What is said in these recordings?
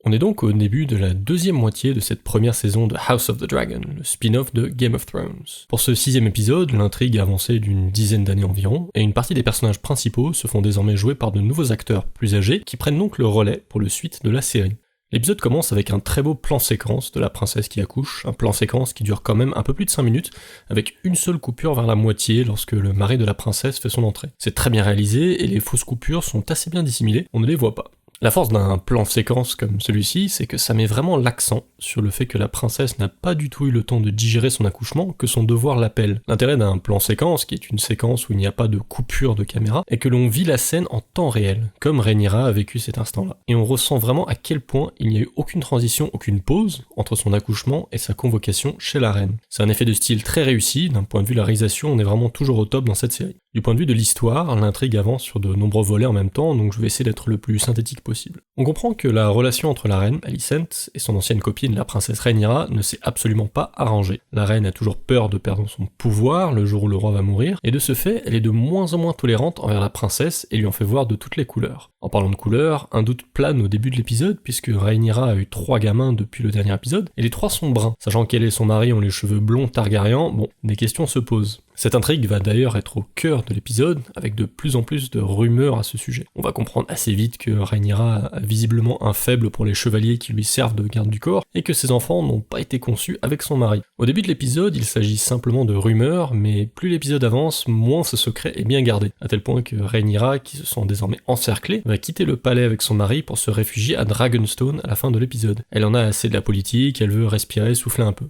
On est donc au début de la deuxième moitié de cette première saison de House of the Dragon, le spin-off de Game of Thrones. Pour ce 6ème épisode, l'intrigue a avancé d'une dizaine d'années environ, et une partie des personnages principaux se font désormais jouer par de nouveaux acteurs plus âgés qui prennent donc le relais pour le suite de la série. L'épisode commence avec un très beau plan séquence de la princesse qui accouche, un plan séquence qui dure quand même un peu plus de 5 minutes, avec une seule coupure vers la moitié lorsque le mari de la princesse fait son entrée. C'est très bien réalisé et les fausses coupures sont assez bien dissimulées, on ne les voit pas. La force d'un plan séquence comme celui-ci, c'est que ça met vraiment l'accent sur le fait que la princesse n'a pas du tout eu le temps de digérer son accouchement, que son devoir l'appelle. L'intérêt d'un plan séquence, qui est une séquence où il n'y a pas de coupure de caméra, est que l'on vit la scène en temps réel, comme Rhaenyra a vécu cet instant-là. Et on ressent vraiment à quel point il n'y a eu aucune transition, aucune pause entre son accouchement et sa convocation chez la reine. C'est un effet de style très réussi, d'un point de vue de la réalisation, on est vraiment toujours au top dans cette série. Du point de vue de l'histoire, l'intrigue avance sur de nombreux volets en même temps, donc je vais essayer d'être le plus synthétique possible. On comprend que la relation entre la reine, Alicent, et son ancienne copine, la princesse Rhaenyra, ne s'est absolument pas arrangée. La reine a toujours peur de perdre son pouvoir le jour où le roi va mourir, et de ce fait, elle est de moins en moins tolérante envers la princesse et lui en fait voir de toutes les couleurs. En parlant de couleurs, un doute plane au début de l'épisode, puisque Rhaenyra a eu 3 gamins depuis le dernier épisode, et les 3 sont bruns. Sachant qu'elle et son mari ont les cheveux blonds Targaryen, bon, des questions se posent. Cette intrigue va d'ailleurs être au cœur de l'épisode, avec de plus en plus de rumeurs à ce sujet. On va comprendre assez vite que Rhaenyra a visiblement un faible pour les chevaliers qui lui servent de garde du corps, et que ses enfants n'ont pas été conçus avec son mari. Au début de l'épisode, il s'agit simplement de rumeurs, mais plus l'épisode avance, moins ce secret est bien gardé, à tel point que Rhaenyra, qui se sent désormais encerclée, va quitter le palais avec son mari pour se réfugier à Dragonstone à la fin de l'épisode. Elle en a assez de la politique, elle veut respirer, souffler un peu.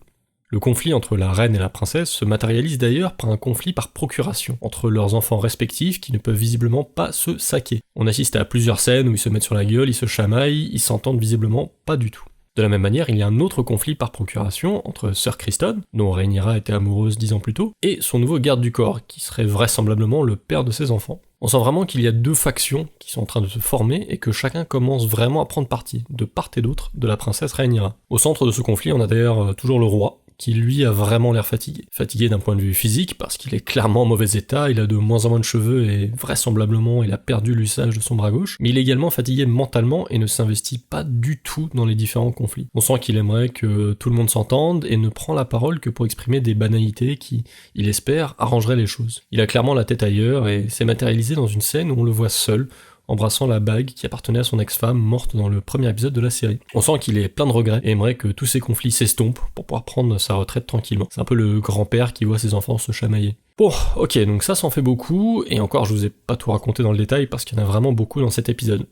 Le conflit entre la reine et la princesse se matérialise d'ailleurs par un conflit par procuration, entre leurs enfants respectifs qui ne peuvent visiblement pas se saquer. On assiste à plusieurs scènes où ils se mettent sur la gueule, ils se chamaillent, ils s'entendent visiblement pas du tout. De la même manière, il y a un autre conflit par procuration entre Sir Criston, dont Rhaenyra était amoureuse 10 ans plus tôt, et son nouveau garde du corps, qui serait vraisemblablement le père de ses enfants. On sent vraiment qu'il y a 2 factions qui sont en train de se former et que chacun commence vraiment à prendre parti, de part et d'autre, de la princesse Rhaenyra. Au centre de ce conflit, on a d'ailleurs toujours le roi, qui lui a vraiment l'air fatigué. Fatigué d'un point de vue physique, parce qu'il est clairement en mauvais état, il a de moins en moins de cheveux et vraisemblablement il a perdu l'usage de son bras gauche, mais il est également fatigué mentalement et ne s'investit pas du tout dans les différents conflits. On sent qu'il aimerait que tout le monde s'entende et ne prend la parole que pour exprimer des banalités qui, il espère, arrangeraient les choses. Il a clairement la tête ailleurs et s'est matérialisé dans une scène où on le voit seul, embrassant la bague qui appartenait à son ex-femme morte dans le premier épisode de la série. On sent qu'il est plein de regrets et aimerait que tous ces conflits s'estompent pour pouvoir prendre sa retraite tranquillement. C'est un peu le grand-père qui voit ses enfants se chamailler. Bon, ok, donc ça fait beaucoup, et encore je vous ai pas tout raconté dans le détail parce qu'il y en a vraiment beaucoup dans cet épisode.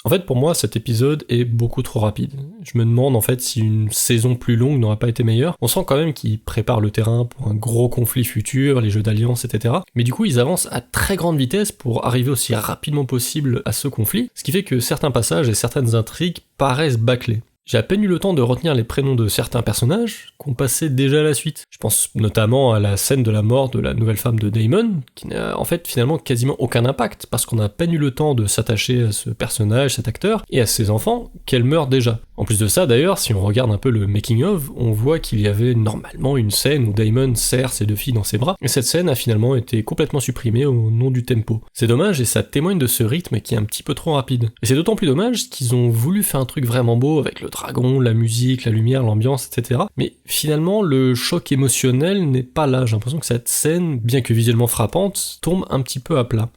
En fait, pour moi, cet épisode est beaucoup trop rapide. Je me demande en fait si une saison plus longue n'aurait pas été meilleure. On sent quand même qu'ils préparent le terrain pour un gros conflit futur, les jeux d'alliance, etc. Mais du coup, ils avancent à très grande vitesse pour arriver aussi rapidement possible à ce conflit, ce qui fait que certains passages et certaines intrigues paraissent bâclés. J'ai à peine eu le temps de retenir les prénoms de certains personnages qu'on passait déjà à la suite. Je pense notamment à la scène de la mort de la nouvelle femme de Daemon, qui n'a en fait finalement quasiment aucun impact, parce qu'on a à peine eu le temps de s'attacher à ce personnage, cet acteur, et à ses enfants, qu'elle meurt déjà. En plus de ça d'ailleurs, si on regarde un peu le making of, on voit qu'il y avait normalement une scène où Daemon serre ses 2 filles dans ses bras, et cette scène a finalement été complètement supprimée au nom du tempo. C'est dommage et ça témoigne de ce rythme qui est un petit peu trop rapide. Et c'est d'autant plus dommage qu'ils ont voulu faire un truc vraiment beau avec le dragon, la musique, la lumière, l'ambiance, etc. Mais finalement, le choc émotionnel n'est pas là. J'ai l'impression que cette scène, bien que visuellement frappante, tombe un petit peu à plat.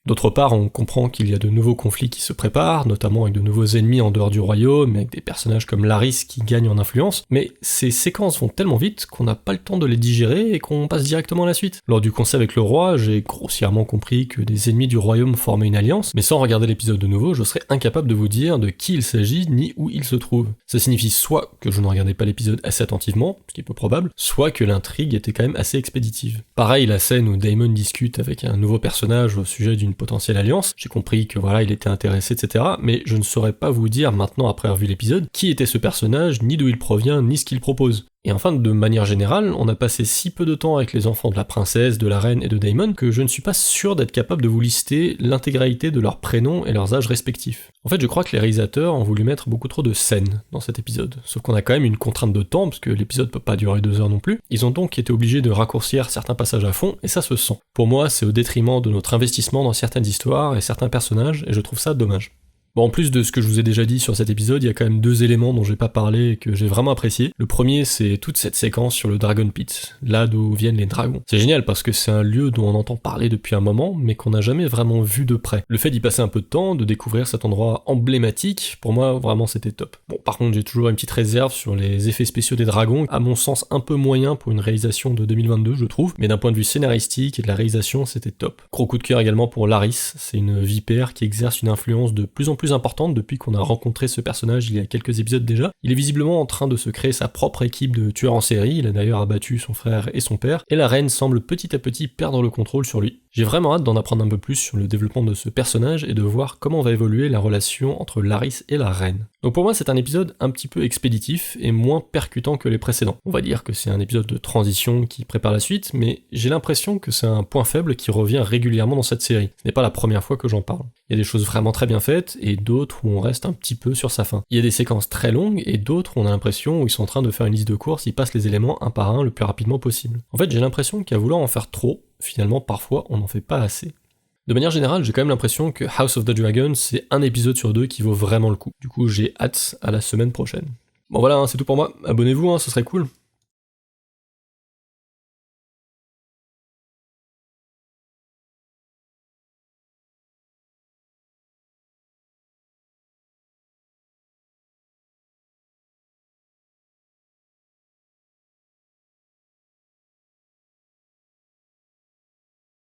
D'autre part, on comprend qu'il y a de nouveaux conflits qui se préparent, notamment avec de nouveaux ennemis en dehors du royaume, avec des personnages comme Larys qui gagnent en influence, mais ces séquences vont tellement vite qu'on n'a pas le temps de les digérer et qu'on passe directement à la suite. Lors du conseil avec le roi, j'ai grossièrement compris que des ennemis du royaume formaient une alliance, mais sans regarder l'épisode de nouveau, je serais incapable de vous dire de qui il s'agit ni où il se trouve. Ça signifie soit que je ne regardais pas l'épisode assez attentivement, ce qui est peu probable, soit que l'intrigue était quand même assez expéditive. Pareil, la scène où Daemon discute avec un nouveau personnage au sujet d'une potentielle alliance, j'ai compris que voilà, il était intéressé, etc., mais je ne saurais pas vous dire maintenant, après avoir vu l'épisode, qui était ce personnage, ni d'où il provient, ni ce qu'il propose. Et enfin, de manière générale, on a passé si peu de temps avec les enfants de la princesse, de la reine et de Daemon que je ne suis pas sûr d'être capable de vous lister l'intégralité de leurs prénoms et leurs âges respectifs. En fait, je crois que les réalisateurs ont voulu mettre beaucoup trop de scènes dans cet épisode, sauf qu'on a quand même une contrainte de temps, parce que l'épisode peut pas durer 2 heures non plus. Ils ont donc été obligés de raccourcir certains passages à fond, et ça se sent. Pour moi, c'est au détriment de notre investissement dans certaines histoires et certains personnages, et je trouve ça dommage. Bon, en plus de ce que je vous ai déjà dit sur cet épisode, il y a quand même 2 éléments dont j'ai pas parlé et que j'ai vraiment apprécié. Le premier, c'est toute cette séquence sur le Dragon Pit, là d'où viennent les dragons. C'est génial parce que c'est un lieu dont on entend parler depuis un moment, mais qu'on n'a jamais vraiment vu de près. Le fait d'y passer un peu de temps, de découvrir cet endroit emblématique, pour moi, vraiment c'était top. Bon, par contre, j'ai toujours une petite réserve sur les effets spéciaux des dragons, à mon sens un peu moyen pour une réalisation de 2022, je trouve, mais d'un point de vue scénaristique et de la réalisation, c'était top. Gros coup de cœur également pour Laris, c'est une vipère qui exerce une influence de plus en plus importante depuis qu'on a rencontré ce personnage il y a quelques épisodes déjà. Il est visiblement en train de se créer sa propre équipe de tueurs en série, il a d'ailleurs abattu son frère et son père, et la reine semble petit à petit perdre le contrôle sur lui. J'ai vraiment hâte d'en apprendre un peu plus sur le développement de ce personnage et de voir comment va évoluer la relation entre Laris et la reine. Donc pour moi c'est un épisode un petit peu expéditif et moins percutant que les précédents. On va dire que c'est un épisode de transition qui prépare la suite, mais j'ai l'impression que c'est un point faible qui revient régulièrement dans cette série. Ce n'est pas la première fois que j'en parle. Il y a des choses vraiment très bien faites et d'autres où on reste un petit peu sur sa faim. Il y a des séquences très longues et d'autres où on a l'impression où ils sont en train de faire une liste de courses, ils passent les éléments un par un le plus rapidement possible. En fait j'ai l'impression qu'à vouloir en faire trop, finalement parfois on n'en fait pas assez. De manière générale, j'ai quand même l'impression que House of the Dragon, c'est un épisode sur 2 qui vaut vraiment le coup. Du coup, j'ai hâte à la semaine prochaine. Bon voilà, c'est tout pour moi. Abonnez-vous, ce serait cool.